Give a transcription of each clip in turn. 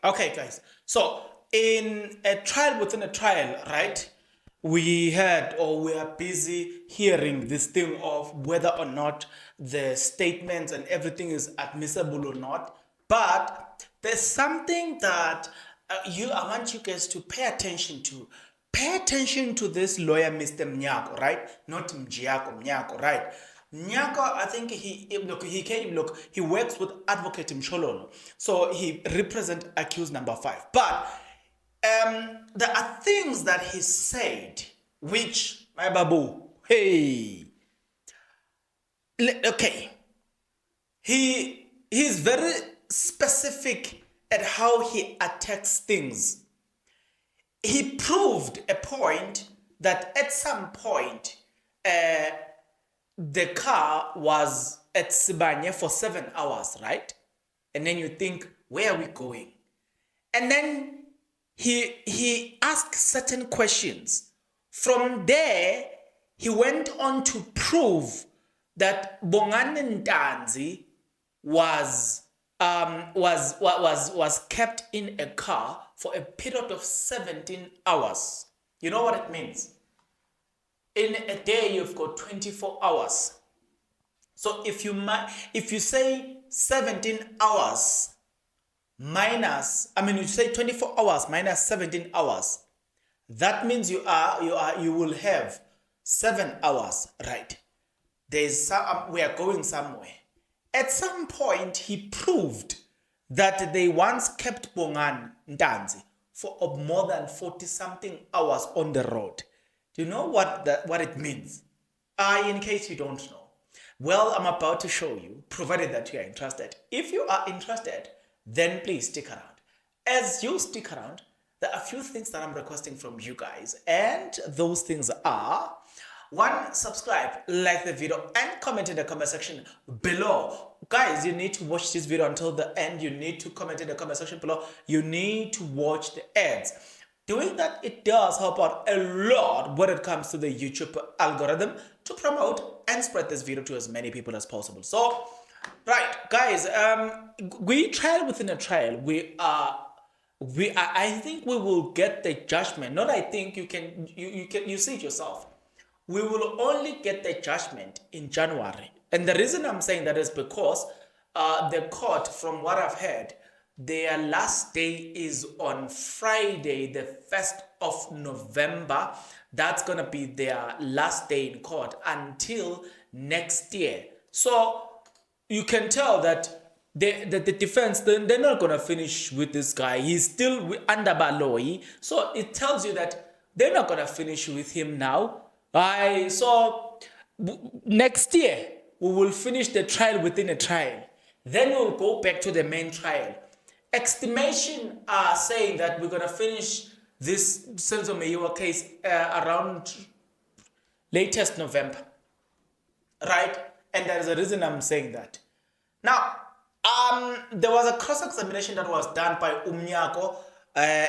Okay, guys. So in a trial within a trial, right? We are busy hearing this thing of whether or not the statements and everything is admissible or not. But there's something that I want you guys to pay attention to. Pay attention to this lawyer, Mr. Mnyako, right? Not Mjiako, Mnyako, right? Nyako, I think he works with Advocate Mchololo. So he represents accused number 5. But there are things that he said which, my babu, hey, okay, he's very specific at how he attacks things. He proved a point that at some point, the car was at Sibanye for 7 hours, right? And then you think, where are we going? And then he asked certain questions. From there, he went on to prove that Bongani Ntanzi was kept in a car for a period of 17 hours. You know what it means? In a day, you've got 24 hours. So if you say 17 hours you say 24 hours minus 17 hours, that means you will have 7 hours, right? We are going somewhere. At some point, he proved that they once kept Bongan Ntanzi for more than 40-something hours on the road. Do you know what it means? In case you don't know. Well, I'm about to show you, provided that you are interested. If you are interested, then please stick around. As you stick around, there are a few things that I'm requesting from you guys. And those things are: 1, subscribe, like the video, and comment in the comment section below. Guys, you need to watch this video until the end. You need to comment in the comment section below. You need to watch the ads. Doing that, it does help out a lot when it comes to the YouTube algorithm to promote and spread this video to as many people as possible. So, right, guys, we trial within a trial. I think we will get the judgment. Not I think you see it yourself. We will only get the judgment in January. And the reason I'm saying that is because the court, from what I've heard, their last day is on Friday, the 1st of November. That's going to be their last day in court until next year. So you can tell that the defense, they're not going to finish with this guy. He's still under Baloi. So it tells you that they're not going to finish with him now. So next year, we will finish the trial within a trial. Then we'll go back to the main trial. Estimation are saying that we're going to finish this Senzo Meyiwa case around latest November. Right? And there is a reason I'm saying that. Now, there was a cross-examination that was done by Umnyako.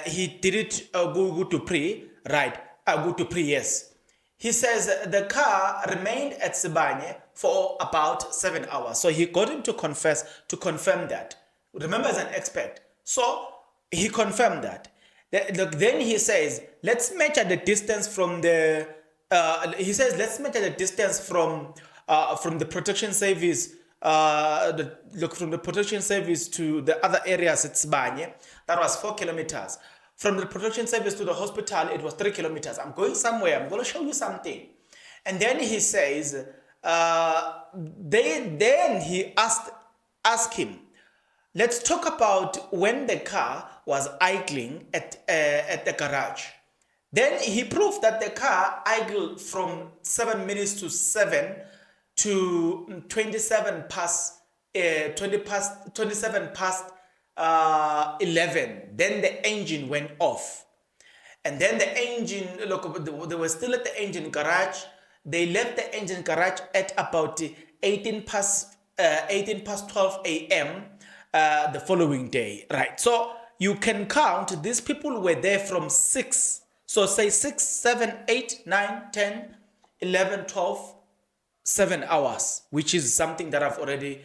He did it go to pre, right? Go to pre, yes. He says the car remained at Sibanye for about 7 hours. So he got him to confirm that. Remember, as an expert. So he confirmed that. Then he says, let's measure the distance from the. Let's measure the distance from the protection service. From the protection service to the other areas at Sibanye. That was 4 kilometers. From the protection service to the hospital, it was 3 kilometers. I'm going somewhere. I'm going to show you something. And then he says, then he asked him, let's talk about when the car was idling at the garage. Then he proved that the car idled from 7 minutes to 7 to 27 past 11. Then the engine went off. And then the engine, they were still at the engine garage. They left the engine garage at about 18 past 12 a.m. The following day, right? So you can count, these people were there from 6. So say 6, 7, 8, 9, 10, 11, 12, 7 hours, which is something that I've already,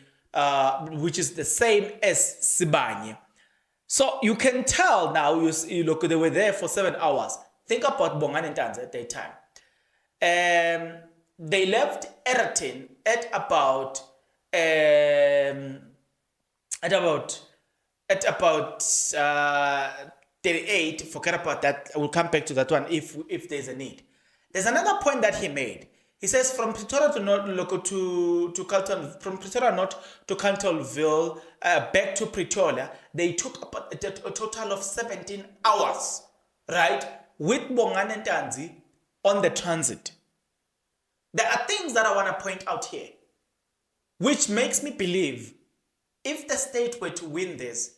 which is the same as Sibanye. So you can tell now, you look, they were there for 7 hours. Think about Bongani and Ntanzi at that time. They left Eratin at about at about at about 38. Forget about that. I will come back to that one if there's a need. There's another point that he made. He says from Pretoria to North to Carlton, from Pretoria North to Carltonville, back to Pretoria, they took about a total of 17 hours, right? With Bongani and Ntanzi on the transit. There are things that I want to point out here, which makes me believe if the state were to win this,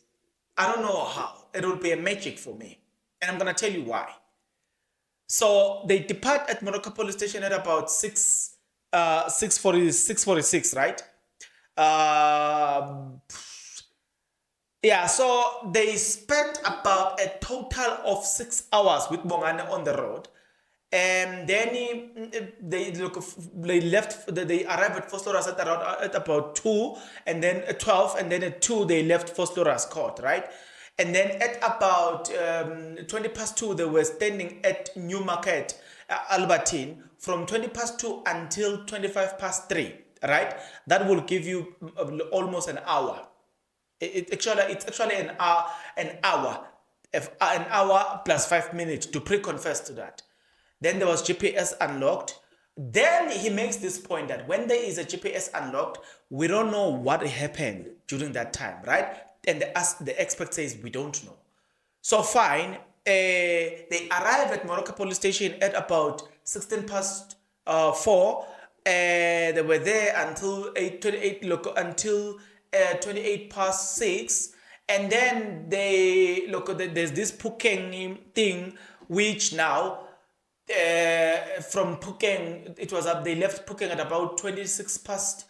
I don't know how, it will be a magic for me. And I'm going to tell you why. So they depart at Morocco police station at about 6:46, right? Yeah, so they spent about a total of 6 hours with Bongani on the road. And then they arrived at Fosloras at about 2, and then at 12, and then at 2 they left Fosloras court, right? And then at about 20 past 2 they were standing at Newmarket, Albertine, from 20 past 2 until 25 past 3, right? That will give you almost an hour. It's actually an hour plus 5 minutes to pre-confess to that. Then there was GPS unlocked. Then he makes this point that when there is a GPS unlocked, we don't know what happened during that time, right? And the expert says we don't know. So fine, they arrive at Morocco police station at about 16 past 4. They were there until 8:28 until 28 past 6. And then there's this Pukeng thing, which now from Pukeng, it was up. They left Pukeng at about 26 past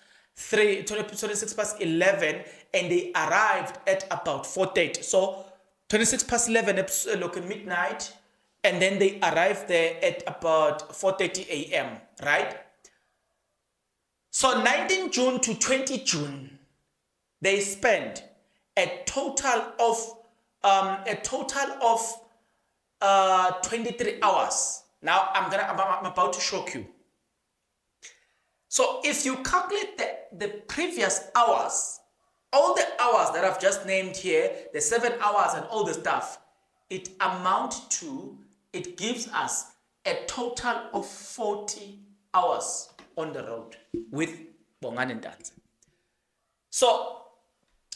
11, and they arrived at about 4:30. So 26 past 11, midnight, and then they arrived there at about 4:30 a.m. Right? So 19 June to 20 June, they spent a total of 23 hours. Now I'm about to shock you. So if you calculate the previous hours, all the hours that I've just named here, the 7 hours and all the stuff, it gives us a total of 40 hours on the road with Bongani and Ntanzi. So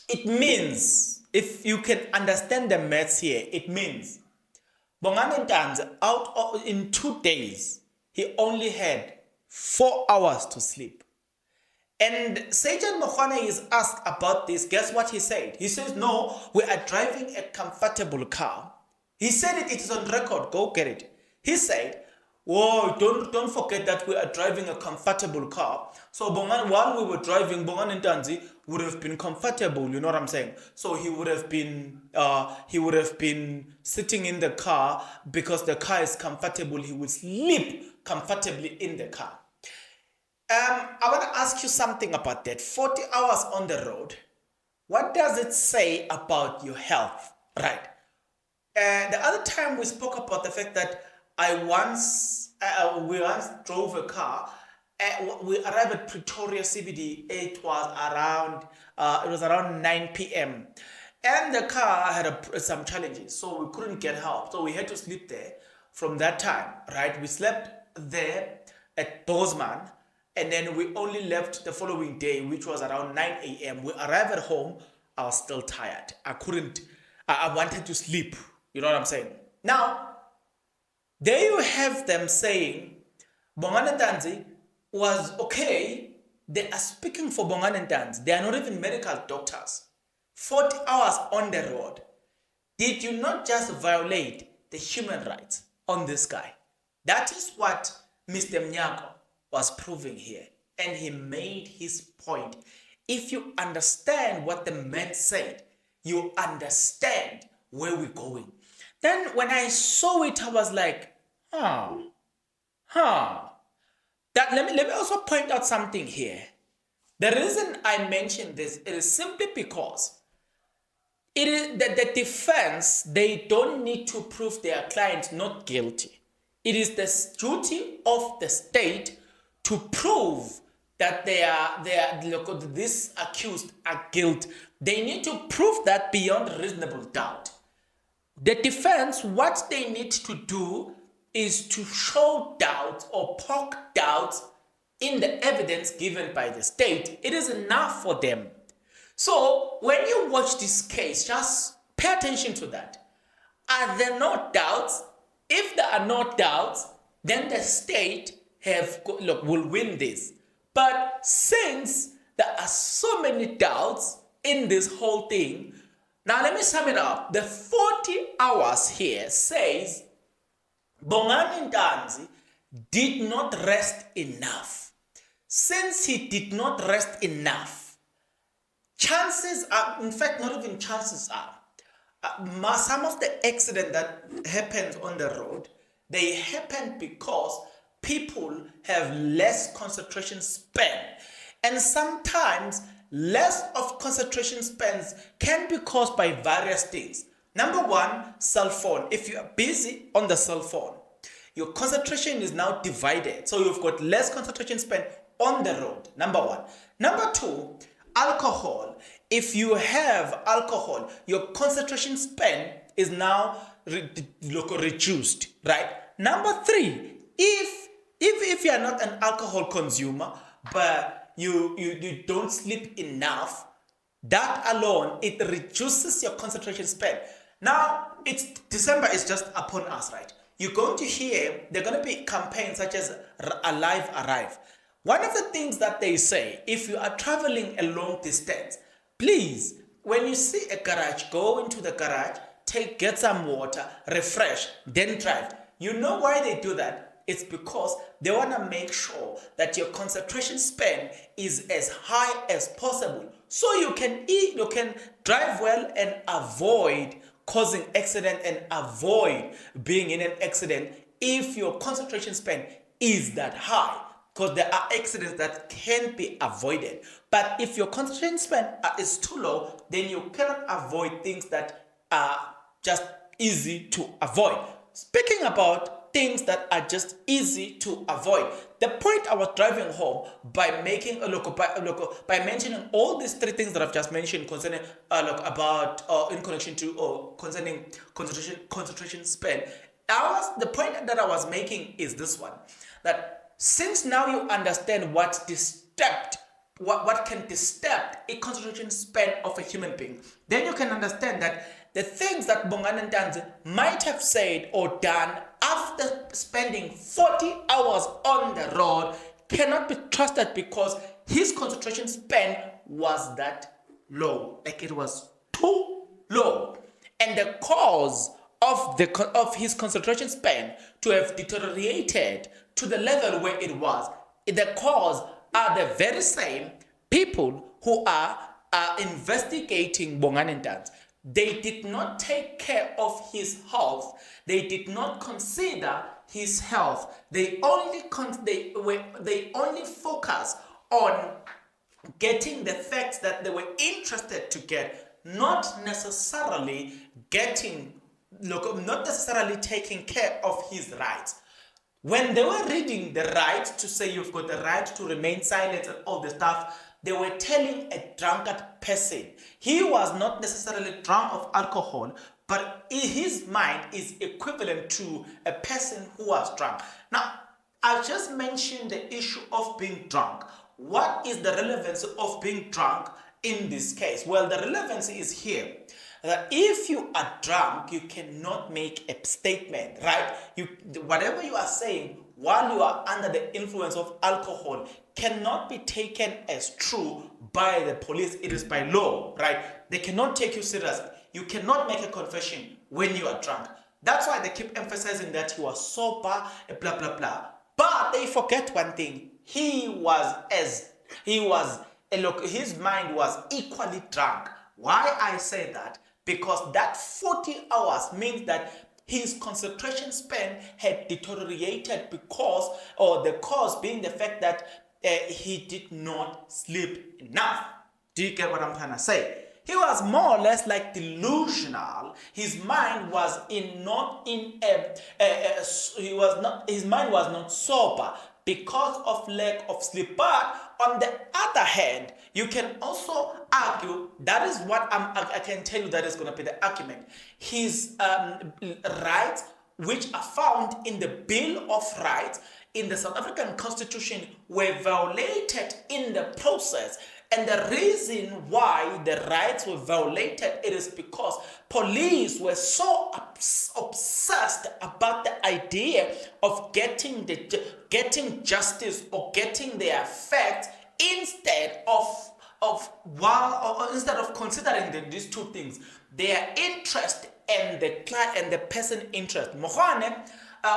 it means, if you can understand the maths here, it means Bongani and Ntanzi, in 2 days, he only had 4 hours to sleep. And Sergeant Mokwane is asked about this. Guess what he said? He says, no, we are driving a comfortable car. He said it is on record. Go get it. He said, whoa, don't forget that we are driving a comfortable car. So while we were driving, Bongani and Ntanzi would have been comfortable, you know what I'm saying? So he would have been sitting in the car because the car is comfortable. He would sleep comfortably in the car. I want to ask you something about that. 40 hours on the road. What does it say about your health? Right. The other time we spoke about the fact that we once drove a car. We arrived at Pretoria CBD. It was around 9 p.m. And the car had some challenges, so we couldn't get help. So we had to sleep there from that time, right? We slept there at Bosman, and then we only left the following day, which was around 9 a.m. We arrived at home. I was still tired. I wanted to sleep. You know what I'm saying? Now, there you have them saying Bongani and Ntanzi was okay. They are speaking for Bongani and Ntanzi. They are not even medical doctors. 40 hours on the road. Did you not just violate the human rights on this guy? That is what Mr. Mnyako was proving here. And he made his point. If you understand what the man said, you understand where we're going. Then when I saw it, I was like, That, let me also point out something here. The reason I mention this, it is simply because it is that the defense, they don't need to prove their client not guilty. It is the duty of the state to prove that this accused are guilty. They need to prove that beyond reasonable doubt. The defense, what they need to do is to show doubt or poke doubt in the evidence given by the state. It is enough for them. So when you watch this case, just pay attention to that. Are there no doubts? If there are no doubts, then the state will win this. But since there are so many doubts in this whole thing, now let me sum it up. The 40 hours here says Bongani Ntanzi did not rest enough. Since he did not rest enough, chances are, in fact, not even chances are, some of the accidents that happens on the road, they happen because people have less concentration span. And sometimes less of concentration spans can be caused by various things. Number one, cell phone. If you are busy on the cell phone, your concentration is now divided. So you've got less concentration span on the road. Number one. Number two, alcohol. If you have alcohol, your concentration span is now reduced, right? Number three, if you are not an alcohol consumer, but you don't sleep enough, that alone, it reduces your concentration span. Now, December is just upon us, right? You're going to hear, there are going to be campaigns such as Alive Arrive. One of the things that they say, if you are traveling a long distance, please, when you see a garage, go into the garage, get some water, refresh, then drive. You know why they do that? It's because they want to make sure that your concentration span is as high as possible, so you can drive well and avoid causing accident and avoid being in an accident if your concentration span is that high. Because there are accidents that can be avoided. But if your concentration span is too low, then you cannot avoid things that are just easy to avoid. Speaking about things that are just easy to avoid, the point I was driving home by by mentioning all these three things that I've just mentioned concerning in connection to or concerning concentration span. The point that I was making is this one, that since now you understand what can disturb a concentration span of a human being, then you can understand that the things that Bongani Ntanzi might have said or done after spending 40 hours on the road cannot be trusted because his concentration span was that low. Like, it was too low. And the cause of his concentration span to have deteriorated to the level where it was, the cause are the very same people who are investigating Bongani Ntanzi. They did not take care of his health. They did not consider his health. They only focus on getting the facts that they were interested to get, not necessarily taking care of his rights. When they were reading the right to say you've got the right to remain silent and all the stuff, they were telling a drunkard person. He was not necessarily drunk of alcohol, but his mind is equivalent to a person who was drunk. Now, I just mentioned the issue of being drunk. What is the relevance of being drunk in this case? Well, the relevance is here. That if you are drunk, you cannot make a statement, right? Whatever you are saying while you are under the influence of alcohol cannot be taken as true by the police. It is by law, right? They cannot take you seriously. You cannot make a confession when you are drunk. That's why they keep emphasizing that you are sober, blah, blah, blah. But they forget one thing. His mind was equally drunk. Why I say that? Because that 40 hours means that his concentration span had deteriorated the cause being the fact that he did not sleep enough. Do you get what I'm trying to say? He was more or less like delusional. His mind was his mind was not sober because of lack of sleep. But on the other hand, you can also argue that is what I can tell you that is going to be the argument. His rights, which are found in the Bill of Rights in the South African Constitution, were violated in the process. And the reason why the rights were violated, it is because police were so obsessed about the idea of getting justice or getting their facts instead of considering these two things, their interest and the person interest. Mohane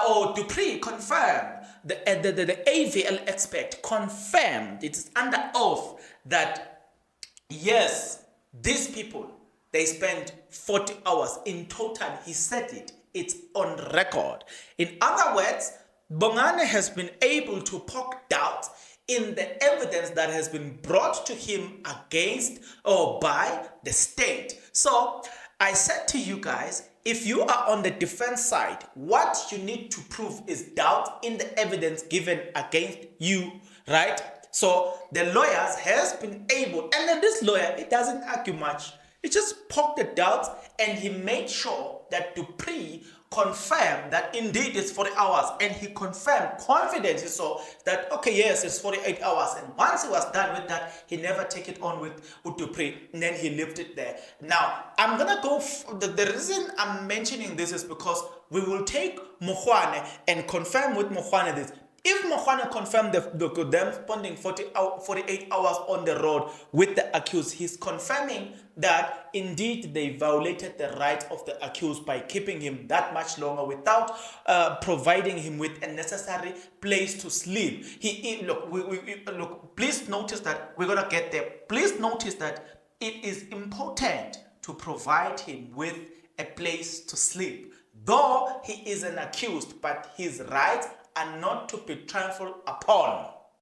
or Dupree confirmed, the AVL expert confirmed, it is under oath, that yes, these people, they spent 40 hours in total. He said it. It's on record. In other words, Bongane has been able to poke doubt in the evidence that has been brought to him against or by the state. So I said to you guys, if you are on the defense side, what you need to prove is doubt in the evidence given against you, right? So the lawyers has been able, and then this lawyer, it doesn't argue much. He just poked the doubt and he made sure that Dupree confirmed that indeed it's 40 hours, and he confirmed confidently so that okay, yes, it's 48 hours. And once he was done with that, he never take it on with Dupree, and then he left it there. Now I'm gonna go the reason I'm mentioning this is because we will take Mohwane and confirm with Mohwane this. If Mohwane confirmed them spending 48 hours on the road with the accused, he's confirming that indeed they violated the right of the accused by keeping him that much longer without providing him with a necessary place to sleep. Look, please notice that we're gonna get there. Please notice that it is important to provide him with a place to sleep. Though he is an accused, but his rights are not to be trampled upon.